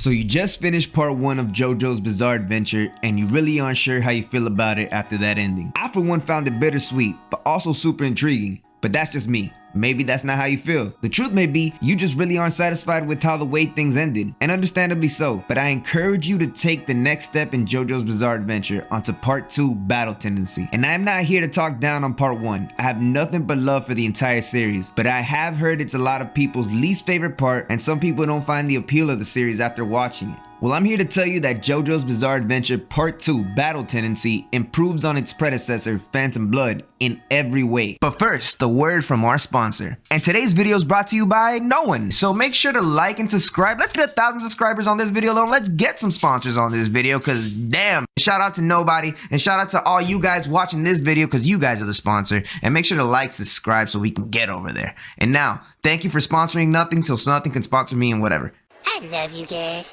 So you just finished part 1 of JoJo's Bizarre Adventure and you really aren't sure how you feel about it after that ending. I for one found it bittersweet, but also super intriguing. But that's just me. Maybe that's not how you feel. The truth may be, you just really aren't satisfied with how the way things ended, and understandably so. But I encourage you to take the next step in JoJo's Bizarre Adventure onto part 2, Battle Tendency. And I'm not here to talk down on part 1. I have nothing but love for the entire series, but I have heard it's a lot of people's least favorite part, and some people don't find the appeal of the series after watching it. Well, I'm here to tell you that JoJo's Bizarre Adventure Part 2 Battle Tendency improves on its predecessor, Phantom Blood, in every way. But first, a word from our sponsor. And today's video is brought to you by no one. So make sure to like and subscribe. Let's get 1,000 subscribers on this video alone. Let's get some sponsors on this video, because damn. Shout out to nobody, and shout out to all you guys watching this video, because you guys are the sponsor. And make sure to like, subscribe so we can get over there. And now, thank you for sponsoring Nothing, so Nothing can sponsor me and whatever. I love you guys.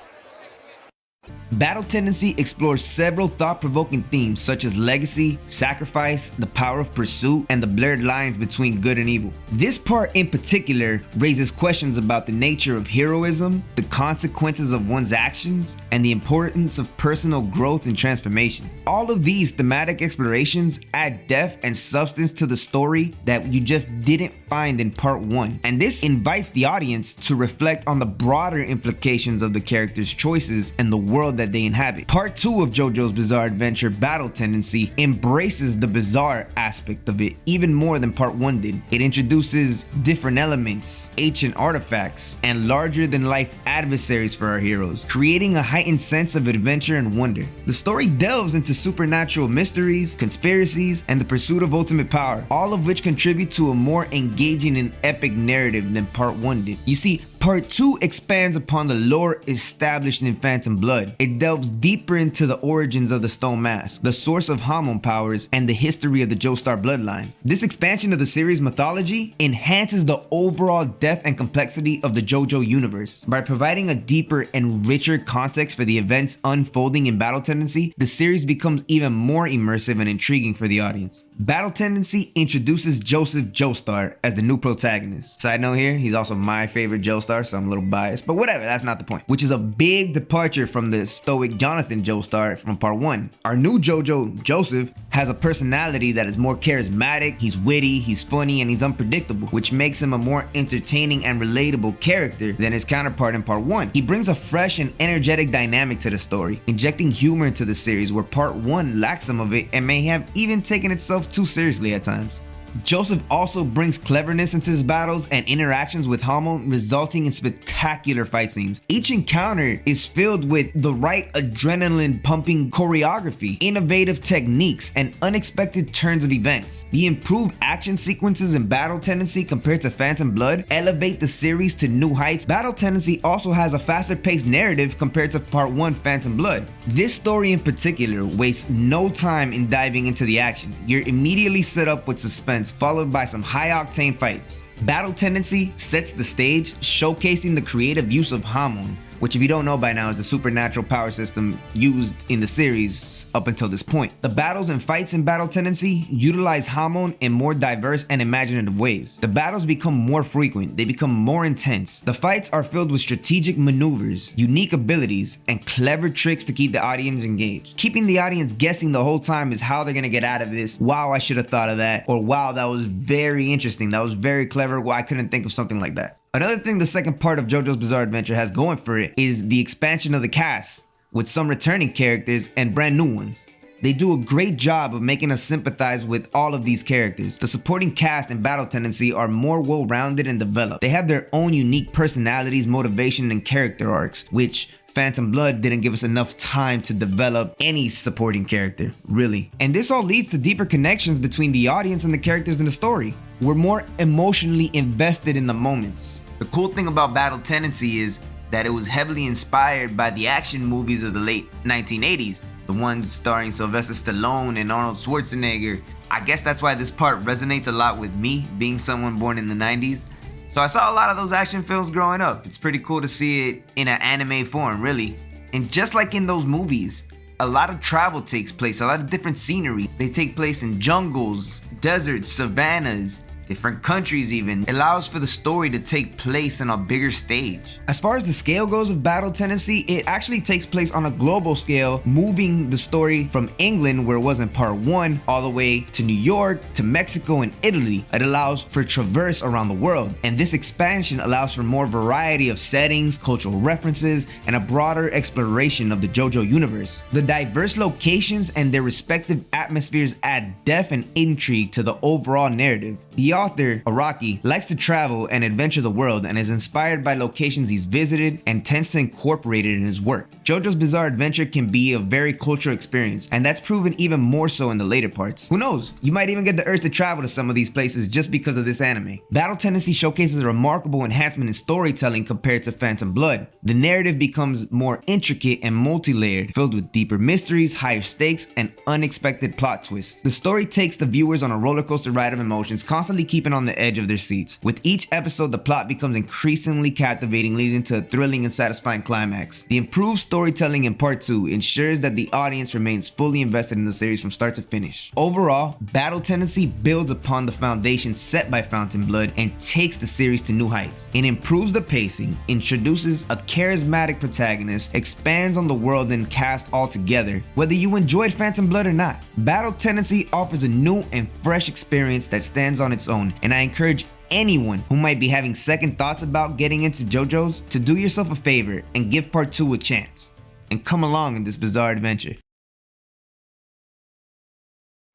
Battle Tendency explores several thought-provoking themes such as legacy, sacrifice, the power of pursuit, and the blurred lines between good and evil. This part in particular raises questions about the nature of heroism, the consequences of one's actions, and the importance of personal growth and transformation. All of these thematic explorations add depth and substance to the story that you just didn't find in part 1. And this invites the audience to reflect on the broader implications of the characters' choices and the world that they inhabit. Part 2 of JoJo's Bizarre Adventure Battle Tendency embraces the bizarre aspect of it even more than part 1 did. It introduces different elements, ancient artifacts, and larger than life adversaries for our heroes, creating a heightened sense of adventure and wonder. The story delves into supernatural mysteries, conspiracies, and the pursuit of ultimate power, all of which contribute to a more engaging and epic narrative than part 1 did. You see, Part 2 expands upon the lore established in Phantom Blood. It delves deeper into the origins of the Stone Mask, the source of Hamon powers, and the history of the JOESTAR bloodline. This expansion of the series' mythology enhances the overall depth and complexity of the JoJo universe. By providing a deeper and richer context for the events unfolding in Battle Tendency, the series becomes even more immersive and intriguing for the audience. Battle Tendency introduces Joseph JOESTAR as the new protagonist. Side note here, he's also my favorite JOESTAR, so I'm a little biased, but whatever, that's not the point. Which is a big departure from the stoic Jonathan JOESTAR from part 1. Our new JoJo, Joseph, has a personality that is more charismatic, he's witty, he's funny, and he's unpredictable, which makes him a more entertaining and relatable character than his counterpart in part 1. He brings a fresh and energetic dynamic to the story, injecting humor into the series where part 1 lacks some of it and may have even taken itself too seriously at times. Joseph also brings cleverness into his battles and interactions with Hamon, resulting in spectacular fight scenes. Each encounter is filled with the right adrenaline-pumping choreography, innovative techniques, and unexpected turns of events. The improved action sequences in Battle Tendency compared to Phantom Blood elevate the series to new heights. Battle Tendency also has a faster-paced narrative compared to Part 1 Phantom Blood. This story in particular wastes no time in diving into the action. You're immediately set up with suspense, followed by some high-octane fights. Battle Tendency sets the stage, showcasing the creative use of Hamon, which if you don't know by now is the supernatural power system used in the series up until this point. The battles and fights in Battle Tendency utilize Hamon in more diverse and imaginative ways. The battles become more frequent, they become more intense. The fights are filled with strategic maneuvers, unique abilities, and clever tricks to keep the audience engaged. Keeping the audience guessing the whole time is how they're gonna get out of this. Wow, I should have thought of that. Or wow, that was very interesting. That was very clever. Well, I couldn't think of something like that. Another thing the second part of JoJo's Bizarre Adventure has going for it is the expansion of the cast, with some returning characters and brand new ones. They do a great job of making us sympathize with all of these characters. The supporting cast in Battle Tendency are more well-rounded and developed. They have their own unique personalities, motivation, and character arcs, which Phantom Blood didn't give us enough time to develop any supporting character, really. And this all leads to deeper connections between the audience and the characters in the story. We're more emotionally invested in the moments. The cool thing about Battle Tendency is that it was heavily inspired by the action movies of the late 1980s, the ones starring Sylvester Stallone and Arnold Schwarzenegger. I guess that's why this part resonates a lot with me, being someone born in the 90s. So I saw a lot of those action films growing up. It's pretty cool to see it in an anime form, really. And just like in those movies, a lot of travel takes place, a lot of different scenery. They take place in jungles, deserts, savannas, different countries even. It allows for the story to take place on a bigger stage. As far as the scale goes of Battle Tendency, it actually takes place on a global scale, moving the story from England, where it was in part 1, all the way to New York, to Mexico and Italy. It allows for traverse around the world, and this expansion allows for more variety of settings, cultural references, and a broader exploration of the JoJo universe. The diverse locations and their respective atmospheres add depth and intrigue to the overall narrative. The author, Araki, likes to travel and adventure the world and is inspired by locations he's visited and tends to incorporate it in his work. JoJo's Bizarre Adventure can be a very cultural experience, and that's proven even more so in the later parts. Who knows, you might even get the urge to travel to some of these places just because of this anime. Battle Tendency showcases a remarkable enhancement in storytelling compared to Phantom Blood. The narrative becomes more intricate and multi-layered, filled with deeper mysteries, higher stakes, and unexpected plot twists. The story takes the viewers on a roller coaster ride of emotions, constantly keeping on the edge of their seats. With each episode, the plot becomes increasingly captivating, leading to a thrilling and satisfying climax. The improved storytelling in part 2 ensures that the audience remains fully invested in the series from start to finish. Overall, Battle Tendency builds upon the foundation set by Phantom Blood and takes the series to new heights. It improves the pacing, introduces a charismatic protagonist, expands on the world and cast altogether. Whether you enjoyed Phantom Blood or not, Battle Tendency offers a new and fresh experience that stands on its own, and I encourage anyone who might be having second thoughts about getting into JoJo's to do yourself a favor and give part 2 a chance, and come along in this bizarre adventure.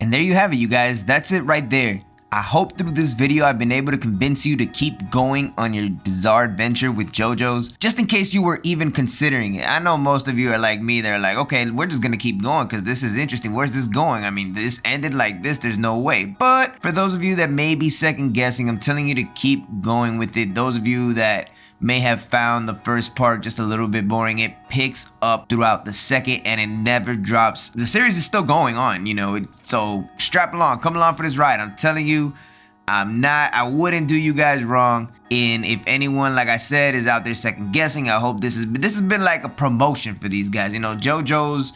And there you have it, you guys. That's it right there. I hope through this video I've been able to convince you to keep going on your bizarre adventure with JoJo's, just in case you were even considering it. I know most of you are like me, they're like, okay, we're just gonna keep going because this is interesting. Where's this going? I mean, this ended like this, there's no way. But for those of you that may be second guessing, I'm telling you to keep going with it. Those of you that may have found the first part just a little bit boring, it picks up throughout the second and it never drops. The series is still going on, you know, so strap along, come along for this ride. I'm telling you, I wouldn't do you guys wrong. And if anyone, like I said, is out there second guessing, I hope this has been like a promotion for these guys. You know, JoJo's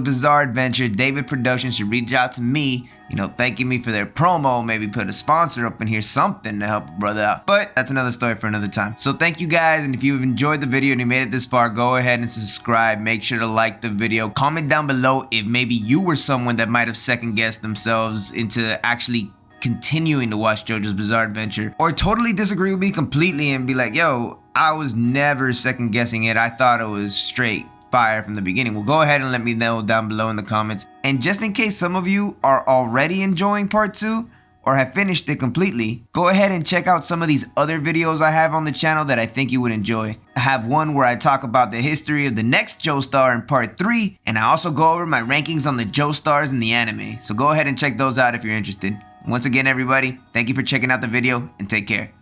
Bizarre Adventure, David Productions should reach out to me, you know, thanking me for their promo, maybe put a sponsor up in here, something to help a brother out. But that's another story for another time. So thank you guys, and if you've enjoyed the video and you made it this far, go ahead and subscribe. Make sure to like the video. Comment down below if maybe you were someone that might have second guessed themselves into actually continuing to watch JoJo's Bizarre Adventure, or totally disagree with me completely and be like, yo, I was never second guessing it, I thought it was straight fire from the beginning. Well, go ahead and let me know down below in the comments. And just in case some of you are already enjoying part 2 or have finished it completely, go ahead and check out some of these other videos I have on the channel that I think you would enjoy. I have one where I talk about the history of the next JOESTAR in part 3, and I also go over my rankings on the JoeStars in the anime. So go ahead and check those out if you're interested. Once again, everybody, thank you for checking out the video and take care.